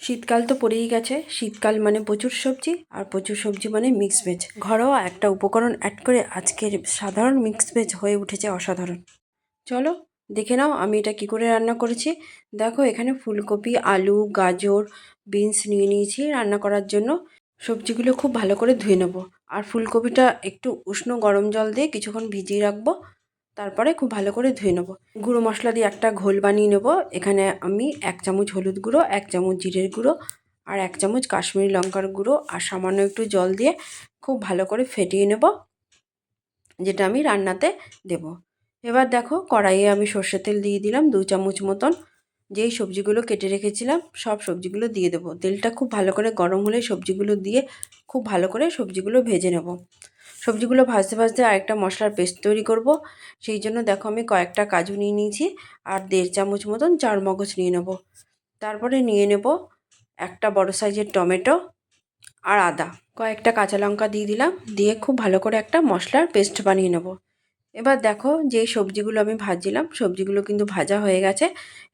শীতকাল তো পড়েই গেছে। শীতকাল মানে প্রচুর সবজি, আর প্রচুর সবজি মানে মিক্স ভেজ। ঘরোয়া একটা উপকরণ অ্যাড করে আজকের সাধারণ মিক্স ভেজ হয়ে উঠেছে অসাধারণ। চলো দেখে নাও আমি এটা কি করে রান্না করেছি। দেখো এখানে ফুলকপি, আলু, গাজর, বিনস নিয়ে নিয়েছি রান্না করার জন্য। সবজিগুলো খুব ভালো করে ধুয়ে নেব। আর ফুলকপিটা একটু উষ্ণ গরম জল দিয়ে কিছুক্ষণ ভিজিয়ে রাখবো, তারপরে খুব ভালো করে ধুয়ে নেব। গুঁড়ো মশলা দিয়ে একটা ঘোল বানিয়ে নেব। এখানে আমি 1 চামচ হলুদ গুঁড়ো, 1 চামচ জিরের গুঁড়ো আর 1 চামচ কাশ্মীরি লঙ্কার গুঁড়ো আর সামান্য একটু জল দিয়ে খুব ভালো করে ফেটিয়ে নেব, যেটা আমি রান্নাতে দেব। এবার দেখো কড়াইয়ে আমি সর্ষের তেল দিয়ে দিলাম 2 চামচ মতন। যেই সবজিগুলো কেটে রেখেছিলাম সব সবজিগুলো দিয়ে দেবো। তেলটা খুব ভালো করে গরম হলে সবজিগুলো দিয়ে খুব ভালো করে সবজিগুলো ভেজে নেব। সবজিগুলো ভাজতে ভাজতে আরেকটা মশলার পেস্ট তৈরি করব। সেই জন্য দেখো আমি কয়েকটা কাজু নিয়ে নিয়েছি আর 1.5 চামচ মতন চারমগজ নিয়ে নেব। তারপরে নিয়ে নেব একটা বড় সাইজের টমেটো আর আদা, কয়েকটা কাঁচা লঙ্কা দিয়ে দিলাম। দিয়ে খুব ভালো করে একটা মশলার পেস্ট বানিয়ে নেব। এবার দেখো যেই সবজিগুলো আমি ভাজছিলাম সবজিগুলো কিন্তু ভাজা হয়ে গেছে।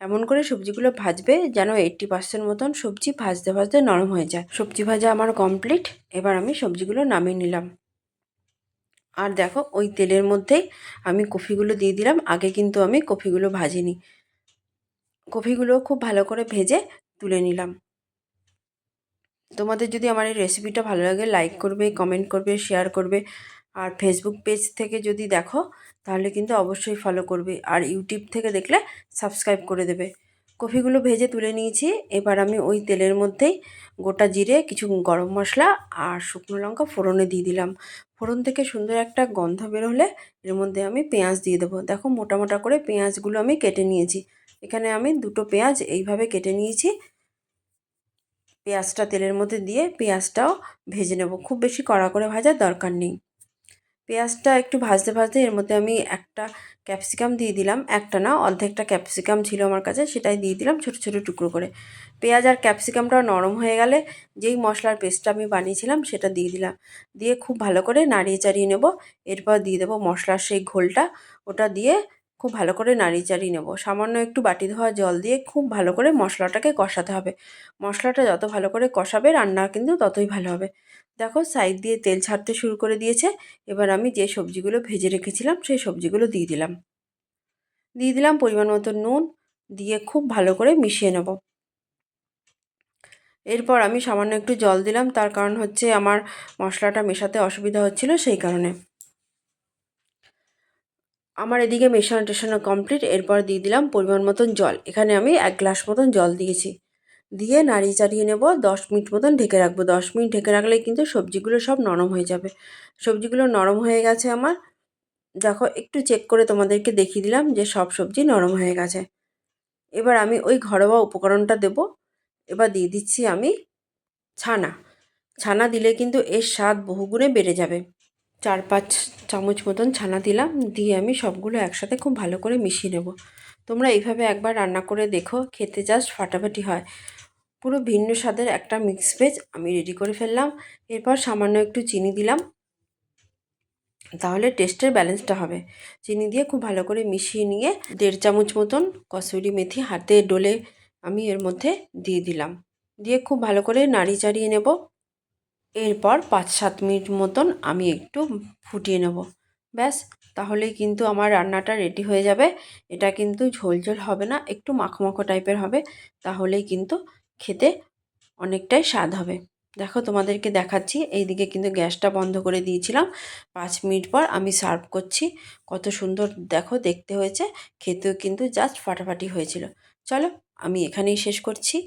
এমন করে সবজিগুলো ভাজবে যেন 80% মতন সবজি ভাজতে ভাজতে নরম হয়ে যায়। সবজি ভাজা আমার কমপ্লিট। এবার আমি সবজিগুলো নামিয়ে নিলাম। আর দেখো ওই তেলের মধ্যেই আমি কফিগুলো দিয়ে দিলাম। আগে কিন্তু আমি কফিগুলো ভাজিনি। কফিগুলো খুব ভালো করে ভেজে তুলে নিলাম। তোমাদের যদি আমার এই রেসিপিটা ভালো লাগে লাইক করবে, কমেন্ট করবে, শেয়ার করবে। আর ফেসবুক পেজ থেকে যদি দেখো তাহলে কিন্তু অবশ্যই ফলো করবে। আর ইউটিউব থেকে দেখলে সাবস্ক্রাইব করে দেবে। কফিগুলো ভেজে তুলে নিয়েছি। এবার আমি ওই তেলের মধ্যেই গোটা জিরে, কিছু গরম মশলা আর শুকনো লঙ্কা ফোড়নে দিয়ে দিলাম। ফোড়ন থেকে সুন্দর একটা গন্ধ বের হলে এর মধ্যে আমি পেঁয়াজ দিয়ে দেবো। দেখো মোটা মোটা করে পেঁয়াজগুলো আমি কেটে নিয়েছি। এখানে আমি 2টো পেঁয়াজ এইভাবে কেটে নিয়েছি। পেঁয়াজটা তেলের মধ্যে দিয়ে পেঁয়াজটাও ভেজে নেব। খুব বেশি কড়া করে ভাজার দরকার নেই। পেঁয়াজটা একটু ভাজতে ভাজতে এর মধ্যে আমি একটা ক্যাপসিকাম দিয়ে দিলাম। একটা না, অর্ধেকটা ক্যাপসিকাম ছিল আমার কাছে, সেটাই দিয়ে দিলাম ছোটো ছোটো টুকরো করে। পেঁয়াজ আর ক্যাপসিকামটা নরম হয়ে গেলে যেই মশলার পেস্টটা আমি বানিয়েছিলাম সেটা দিয়ে দিলাম। দিয়ে খুব ভালো করে নাড়িয়ে চাড়িয়ে নেব। এরপর দিয়ে দেবো মশলার সেই ঘোলটা, ওটা দিয়ে খুব ভালো করে নাড়িয়ে চাড়িয়ে নেব। সামান্য একটু বাটি ধোয়া জল দিয়ে খুব ভালো করে মশলাটাকে কষাতে হবে। মশলাটা যত ভালো করে কষাবে রান্না কিন্তু ততই ভালো হবে। দেখো সাইড দিয়ে তেল ছাড়তে শুরু করে দিয়েছে। এবার আমি যে সবজিগুলো ভেজে রেখেছিলাম সেই সবজিগুলো দিয়ে দিলাম। দিয়ে দিলাম পরিমাণ মতো নুন, দিয়ে খুব ভালো করে মিশিয়ে নেব। এরপর আমি সামান্য একটু জল দিলাম, তার কারণ হচ্ছে আমার মশলাটা মেশাতে অসুবিধা হচ্ছিল সেই কারণে। আমার এদিকে মেশানো টেশানো কমপ্লিট। এরপর দিয়ে দিলাম পরিমাণ মতন জল। এখানে আমি 1 গ্লাস মতন জল দিয়েছি। দিয়ে নাড়িয়ে চাড়িয়ে নেব। 10 মিনিট মতন ঢেকে রাখবো। 10 মিনিট ঢেকে রাখলেই কিন্তু সবজিগুলো সব নরম হয়ে যাবে। সবজিগুলো নরম হয়ে গেছে আমার। দেখো একটু চেক করে তোমাদেরকে দেখিয়ে দিলাম যে সব সবজি নরম হয়ে গেছে। এবার আমি ওই ঘরোয়া উপকরণটা দেব। এবার দিয়ে দিচ্ছি আমি ছানা। ছানা দিলে কিন্তু এর স্বাদ বহুগুণে বেড়ে যাবে। 4-5 চামচ মতন ছানা দিলাম। দিয়ে আমি সবগুলো একসাথে খুব ভালো করে মিশিয়ে নেব। তোমরা এইভাবে একবার রান্না করে দেখো, খেতে জাস্ট ফাটাফাটি হয়। পুরো ভিন্ন স্বাদের একটা মিক্স ভেজ আমি রেডি করে ফেললাম। এরপর সামান্য একটু চিনি দিলাম, তাহলে টেস্টের ব্যালেন্সটা হবে। চিনি দিয়ে খুব ভালো করে মিশিয়ে নিয়ে 1.5 চামচ মতন কসুরি মেথি হাতে ডলে আমি এর মধ্যে দিয়ে দিলাম। দিয়ে খুব ভালো করে নাড়িয়ে চাড়িয়ে নেব। এরপর 5-7 মিনিট মতন আমি একটু ফুটিয়ে নেব। ব্যাস, তাহলেই কিন্তু আমার রান্নাটা রেডি হয়ে যাবে। এটা কিন্তু ঝোল ঝোল হবে না, একটু মাখো মাখো টাইপের হবে। তাহলেই কিন্তু খেতে অনেকটাই স্বাদ হবে। দেখো তোমাদেরকে দেখাচ্ছি। এইদিকে কিন্তু গ্যাসটা বন্ধ করে দিয়েছিলাম। 5 মিনিট পর আমি সার্ভ করছি। কত সুন্দর দেখো দেখতে হয়েছে, খেতেও কিন্তু জাস্ট ফাটাফাটি হয়েছিল। চলো আমি এখানেই শেষ করছি।